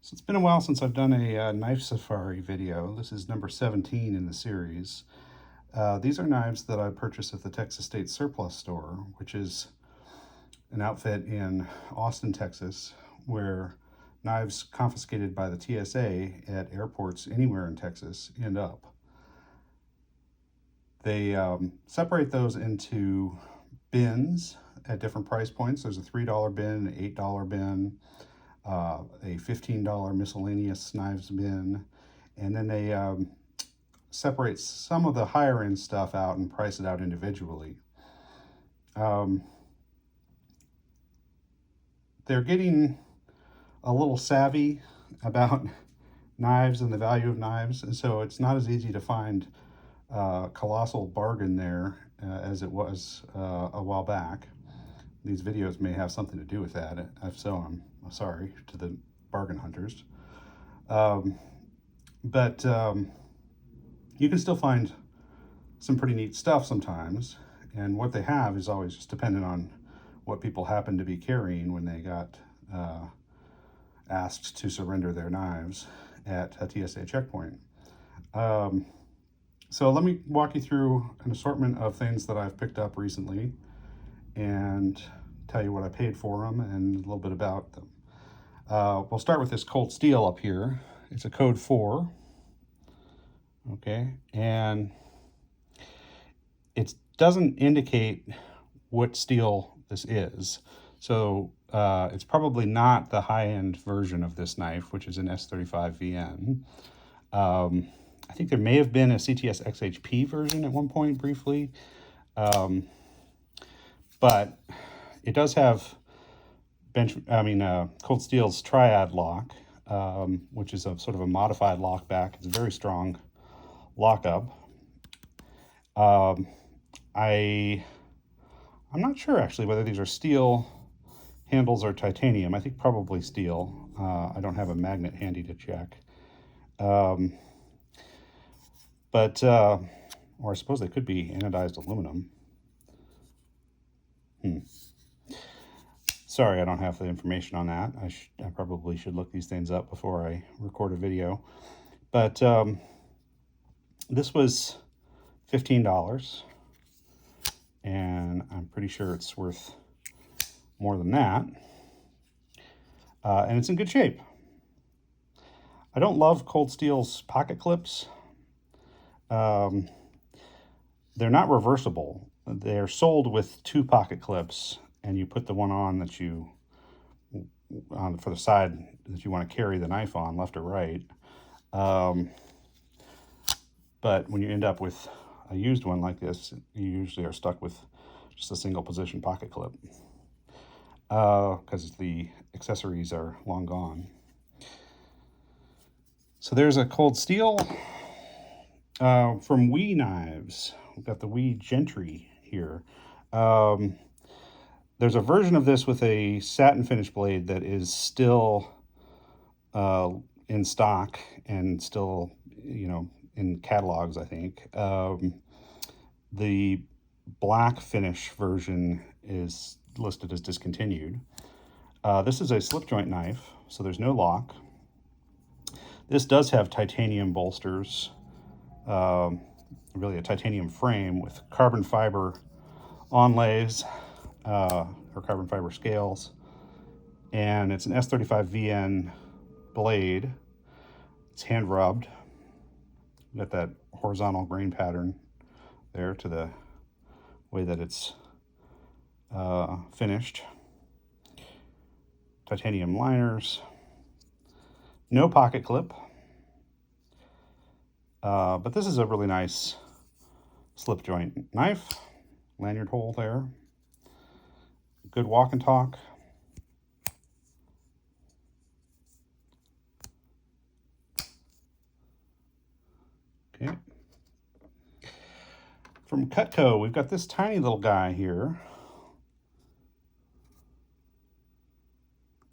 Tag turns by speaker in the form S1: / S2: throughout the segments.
S1: So it's been a while since I've done a knife safari video. This is number 17 in the series. These are knives that I purchased at the Texas State Surplus Store, which is an outfit in Austin, Texas, where knives confiscated by the TSA at airports anywhere in Texas end up. They separate those into bins at different price points. There's a $3 bin, an $8 bin, a $15 miscellaneous knives bin, and then they separate some of the higher end stuff out and price it out individually. They're getting a little savvy about knives and the value of knives, and so it's not as easy to find a colossal bargain there as it was a while back. These videos may have something to do with that. If so, I'm sorry to the bargain hunters. But you can still find some pretty neat stuff sometimes. And what they have is always just dependent on what people happen to be carrying when they got asked to surrender their knives at a TSA checkpoint. So let me walk you through an assortment of things that I've picked up recently and tell you what I paid for them and a little bit about them. We'll start with this cold steel up here. It's a code 4. Okay, and it doesn't indicate what steel this is. So it's probably not the high-end version of this knife, which is an S35VN. I think there may have been a CTS XHP version at one point briefly. But it does have Cold Steel's Triad lock, which is a sort of a modified lock back. It's a very strong lockup. I'm not sure actually whether these are steel handles or titanium. I think probably steel. I don't have a magnet handy to check. Or I suppose they could be anodized aluminum. Sorry, I don't have the information on that. I probably should look these things up before I record a video. But this was $15, and I'm pretty sure it's worth more than that. And it's in good shape. I don't love Cold Steel's pocket clips. They're not reversible. They're sold with 2 pocket clips, and you put the one on that for the side that you want to carry the knife on, left or right. But when you end up with a used one like this, you usually are stuck with just a single position pocket clip because the accessories are long gone. So there's a Cold Steel from Wii Knives. We've got the Wii Gentry here. There's a version of this with a satin finish blade that is still in stock and still, in catalogs, I think. The black finish version is listed as discontinued. This is a slip joint knife, so there's no lock. This does have titanium bolsters, really a titanium frame with carbon fiber onlays, or carbon fiber scales, and it's an S35VN blade. It's hand rubbed. Got that horizontal grain pattern there to the way that it's finished. Titanium liners. No pocket clip. But this is a really nice slip joint knife. Lanyard hole there. Good walk and talk. Okay. From Cutco, we've got this tiny little guy here.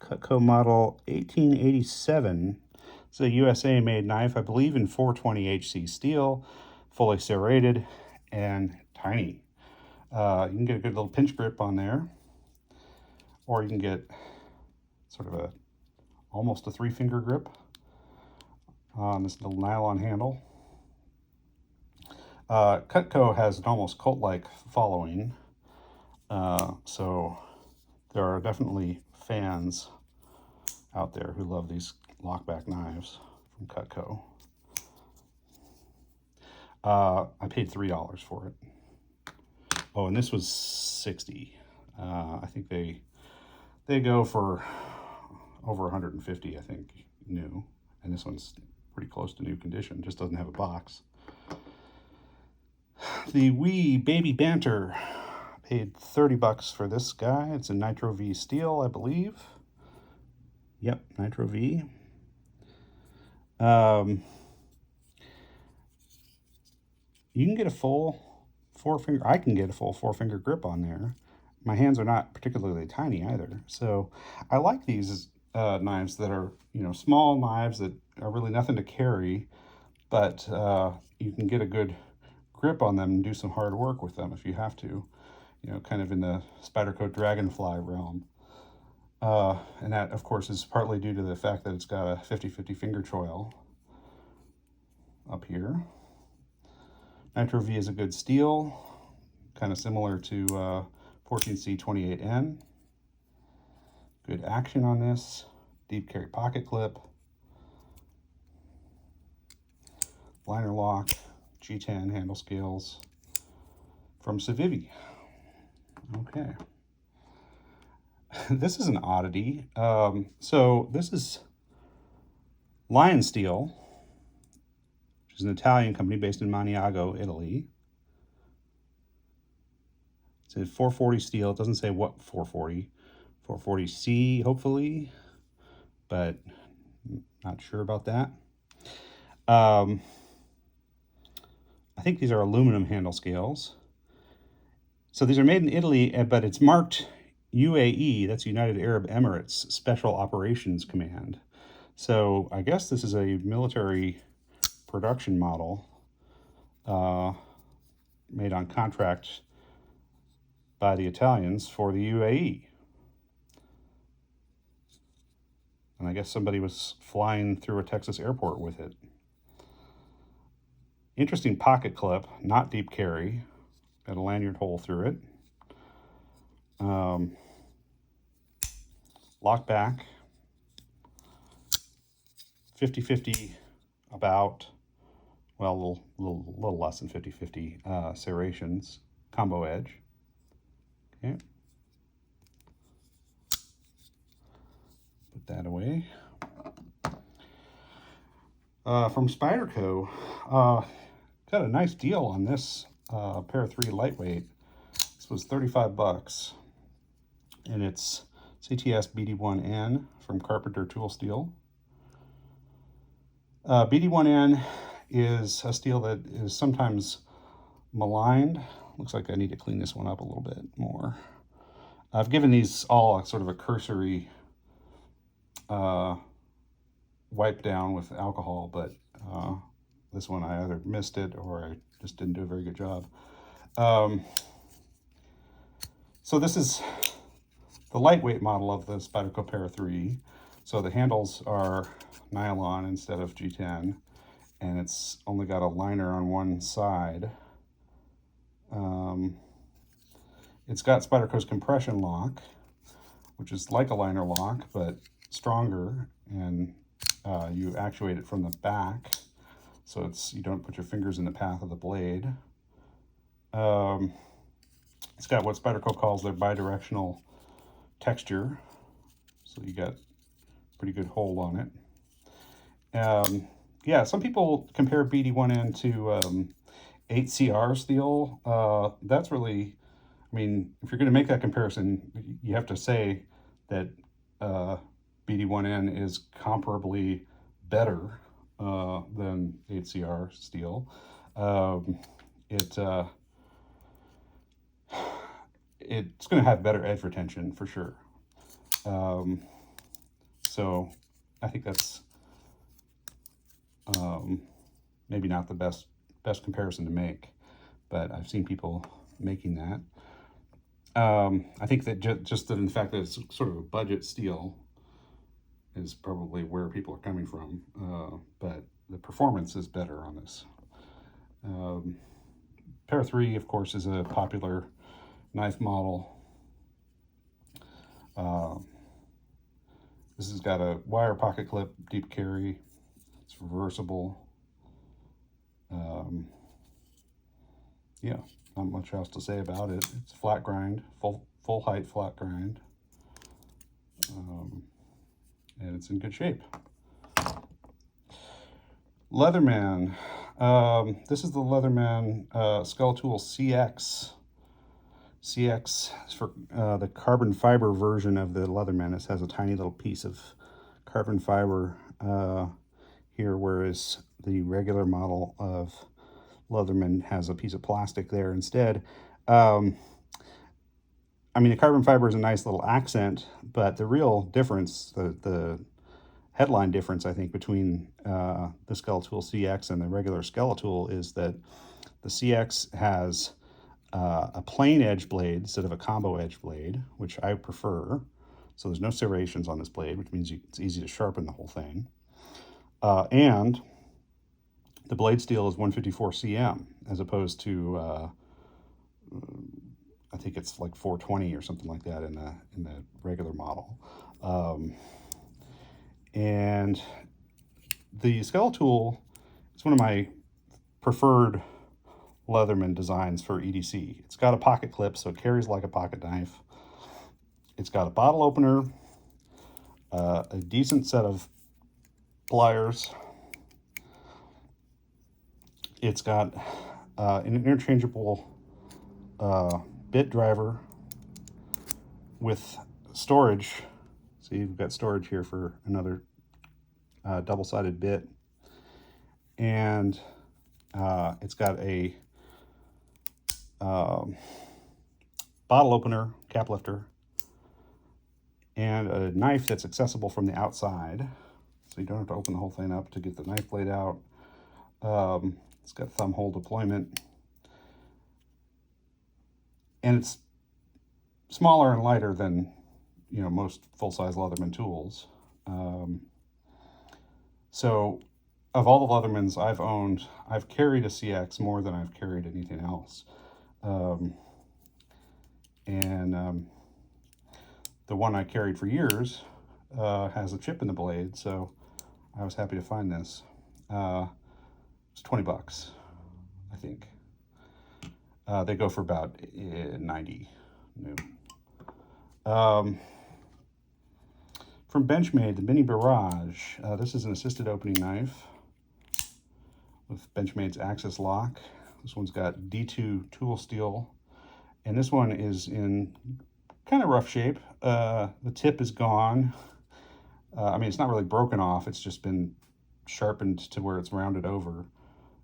S1: Cutco model 1887. It's a USA-made knife, I believe in 420 HC steel, fully serrated, and tiny. You can get a good little pinch grip on there, or you can get sort of a almost a 3-finger grip on this little nylon handle. Cutco has an almost cult-like following, so there are definitely fans out there who love these lockback knives from Cutco. I paid $3 for it. Oh, and this was $60. I think they go for over $150, I think, new. And this one's pretty close to new condition, just doesn't have a box. The Wii Baby Banter, paid $30 for this guy. It's a Nitro V steel, I believe. Yep, Nitro V. You can get a full 4-finger, I can get a full 4-finger grip on there. My hands are not particularly tiny either. So I like these knives that are, small knives that are really nothing to carry, but you can get a good grip on them and do some hard work with them if you have to, kind of in the Spyderco Dragonfly realm. And that, of course, is partly due to the fact that it's got a 50-50 finger choil up here. Nitro V is a good steel, kind of similar to 14C28N. Good action on this. Deep carry pocket clip. Liner lock, G10 handle scales from Civivi. Okay. This is an oddity. So this is Lionsteel, which is an Italian company based in Maniago, Italy. It's a 440 steel. It doesn't say what 440. 440C, hopefully, but not sure about that. I think these are aluminum handle scales. So these are made in Italy, but it's marked UAE, that's United Arab Emirates Special Operations Command. So I guess this is a military production model made on contract by the Italians for the UAE. And I guess somebody was flying through a Texas airport with it. Interesting pocket clip, not deep carry. Got a lanyard hole through it. Lock back. 50-50 about, well, a little less than 50-50 serrations. Combo edge. Okay. Put that away. From Spyderco, got a nice deal on this Para 3 lightweight. This was $35, and it's CTS BD1N from Carpenter Tool Steel. BD1N is a steel that is sometimes maligned. Looks like I need to clean this one up a little bit more. I've given these all sort of a cursory wipe down with alcohol, but this one I either missed it or I just didn't do a very good job. So this is the lightweight model of the Spyderco Para 3. So the handles are nylon instead of G10, and it's only got a liner on one side. It's got Spyderco's compression lock, which is like a liner lock, but stronger, and you actuate it from the back, so you don't put your fingers in the path of the blade. It's got what Spyderco calls their bidirectional texture, so you got pretty good hold on it. Yeah, some people compare BD1N to 8CR steel. That's really, I mean, if you're going to make that comparison, you have to say that BD1N is comparably better than 8CR steel. It's going to have better edge retention for sure. So I think that's maybe not the best comparison to make, but I've seen people making that. I think that just in the fact that it's sort of a budget steel is probably where people are coming from, but the performance is better on this. Para 3, of course, is a popular knife model. This has got a wire pocket clip, deep carry. It's reversible. Yeah, not much else to say about it. It's flat grind, full height flat grind, and it's in good shape. Leatherman. This is the Leatherman Skeletool CX. CX is for the carbon fiber version of the Leatherman. This has a tiny little piece of carbon fiber here, whereas the regular model of Leatherman has a piece of plastic there instead. I mean, the carbon fiber is a nice little accent, but the real difference, the headline difference, I think, between the Skeletool CX and the regular Skeletool is that the CX has a plain edge blade instead of a combo edge blade, which I prefer. So there's no serrations on this blade, which means it's easy to sharpen the whole thing. And the blade steel is 154 cm as opposed to I think it's like 420 or something like that in the regular model. And the Skeletool is one of my preferred Leatherman designs for EDC. It's got a pocket clip, so it carries like a pocket knife. It's got a bottle opener, a decent set of pliers. It's got an interchangeable bit driver with storage. So you've got storage here for another double-sided bit. And it's got a bottle opener, cap lifter, and a knife that's accessible from the outside. So you don't have to open the whole thing up to get the knife blade out. It's got thumb hole deployment. And it's smaller and lighter than, you know, most full-size Leatherman tools. So of all the Leathermans I've owned, I've carried a CX more than I've carried anything else. The one I carried for years has a chip in the blade, so I was happy to find this. It's $20, I think. They go for about 90 new. From Benchmade, the Mini Barrage. This is an assisted opening knife with Benchmade's Axis lock. This one's got D2 tool steel, and this one is in kind of rough shape. The tip is gone. I mean, it's not really broken off. It's just been sharpened to where it's rounded over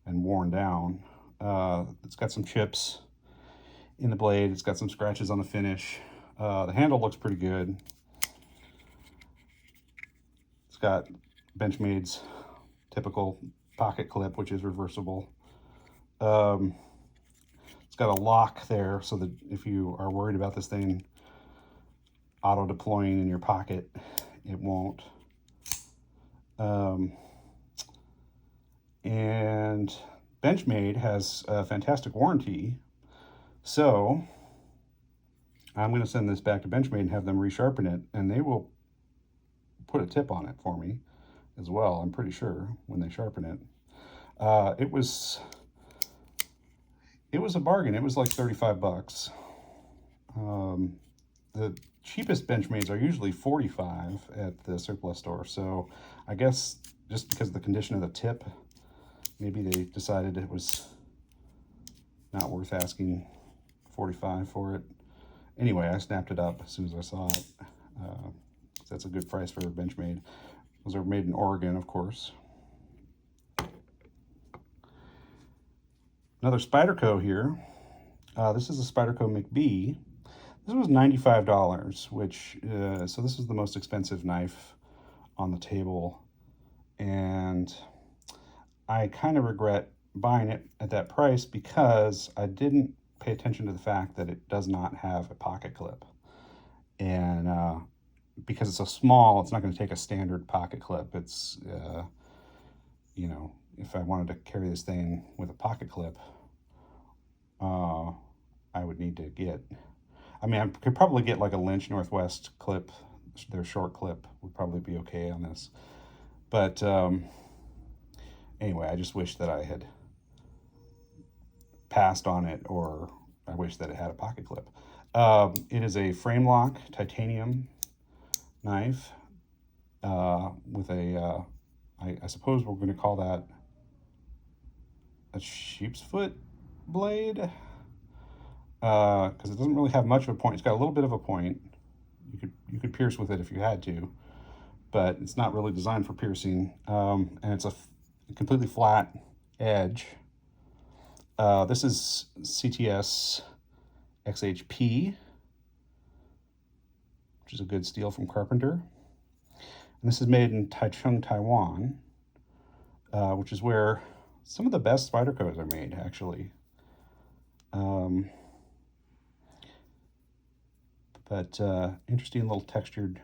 S1: and worn down. It's got some chips in the blade. It's got some scratches on the finish. The handle looks pretty good. It's got Benchmade's typical pocket clip, which is reversible. It's got a lock there so that if you are worried about this thing auto deploying in your pocket, it won't. And Benchmade has a fantastic warranty, so I'm going to send this back to Benchmade and have them resharpen it, and they will put a tip on it for me as well, I'm pretty sure, when they sharpen it. It was a bargain. It was like 35 bucks. The cheapest Benchmades are usually 45 at the surplus store, so I guess just because of the condition of the tip, maybe they decided it was not worth asking 45 for it. Anyway, I snapped it up as soon as I saw it. That's a good price for a Benchmade. Those are made in Oregon, of course. Another Spyderco here. This is a Spyderco MCB. This was $95, which, so this is the most expensive knife on the table. And I kind of regret buying it at that price because I didn't pay attention to the fact that it does not have a pocket clip. And because it's so small, it's not going to take a standard pocket clip. It's, you know, if I wanted to carry this thing with a pocket clip, I would need to get, I mean, I could probably get like a Lynch Northwest clip. Their short clip would probably be okay on this. But anyway, I just wish that I had passed on it, or I wish that it had a pocket clip. It is a frame lock titanium knife with a, I suppose we're going to call that a sheep's foot blade, because it doesn't really have much of a point. It's got a little bit of a point. You could pierce with it if you had to, but it's not really designed for piercing. And it's a completely flat edge. This is CTS XHP, which is a good steel from Carpenter. And this is made in Taichung, Taiwan, which is where some of the best Spydercos are made, actually. But interesting little textured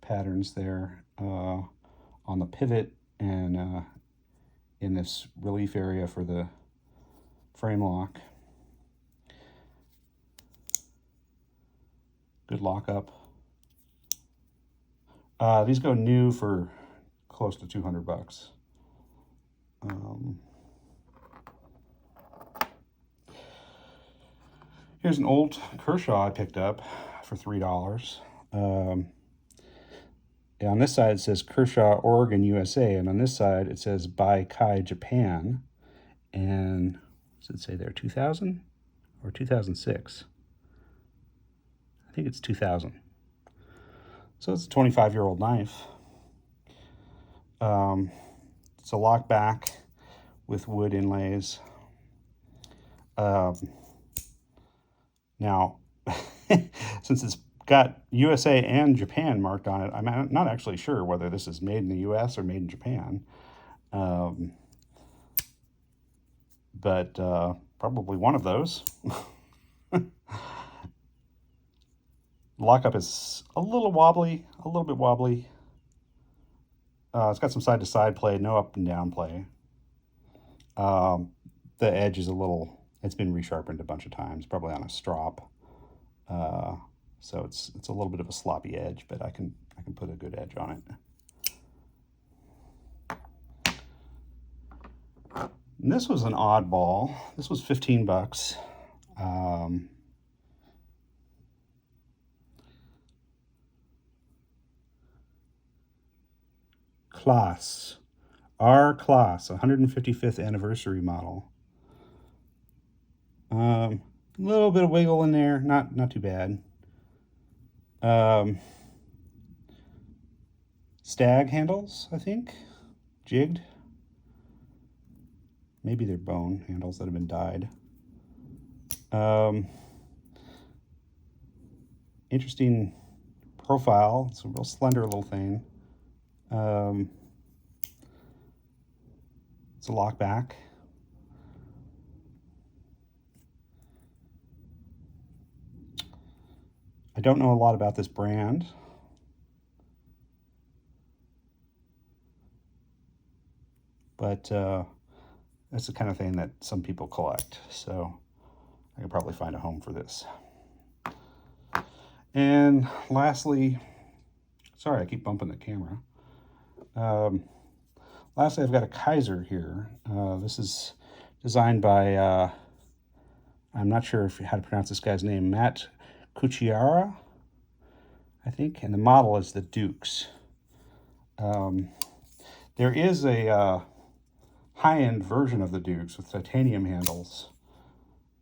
S1: patterns there on the pivot and in this relief area for the frame lock. Good lockup. These go new for close to 200 bucks. Here's an old Kershaw I picked up for $3. On this side it says Kershaw, Oregon, USA, and on this side it says by Kai, Japan. And what does it say there, 2000 or 2006? I think it's 2000. So it's a 25-year-old knife. It's a lock back with wood inlays. Now, since it's got USA and Japan marked on it, I'm not actually sure whether this is made in the US or made in Japan. But probably one of those. Lockup is a little wobbly, a little bit wobbly. It's got some side-to-side play, no up and down play. The edge is a little, it's been resharpened a bunch of times, probably on a strop. So it's a little bit of a sloppy edge, but I can put a good edge on it. And this was an oddball. This was 15 bucks. Class, R Class, 155th anniversary model. A little bit of wiggle in there, not too bad. Stag handles, I think, jigged. Maybe they're bone handles that have been dyed. Interesting profile. It's a real slender little thing. It's a lock back. I don't know a lot about this brand. But that's the kind of thing that some people collect. So I could probably find a home for this. And lastly, sorry, I keep bumping the camera. Lastly, I've got a Kaiser here. This is designed by, I'm not sure how to pronounce this guy's name, Matt Cucchiara, I think, and the model is the Dukes. There is a high-end version of the Dukes with titanium handles,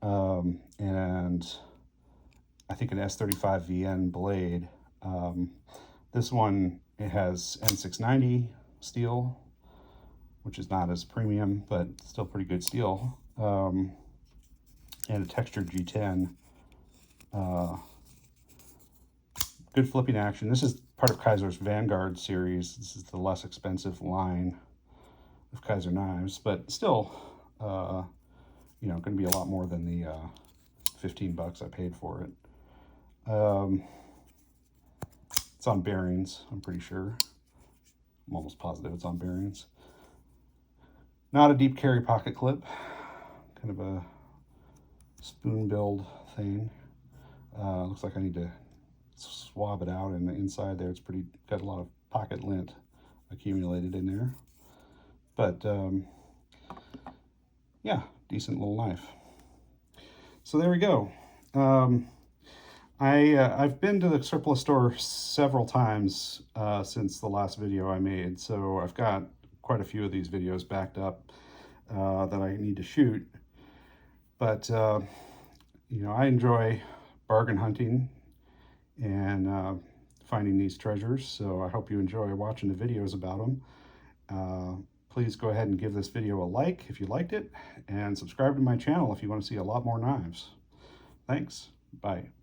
S1: and I think an S35VN blade. This one, it has N690 steel, which is not as premium, but still pretty good steel, and a textured G10. Good flipping action. This is part of Kaiser's Vanguard series. This is the less expensive line of Kaiser knives, but still, you know, going to be a lot more than the 15 bucks I paid for it. It's It's on bearings, I'm pretty sure. I'm almost positive it's on bearings. Not a deep carry pocket clip, kind of a spoon build thing. Looks like I need to swab it out, and the inside there, it's got a lot of pocket lint accumulated in there. But yeah, decent little knife. So there we go. I've been to the surplus store several times since the last video I made, so I've got quite a few of these videos backed up that I need to shoot. But you know, I enjoy bargain hunting and finding these treasures, so I hope you enjoy watching the videos about them. Please go ahead and give this video a like if you liked it, and subscribe to my channel if you want to see a lot more knives. Thanks. Bye.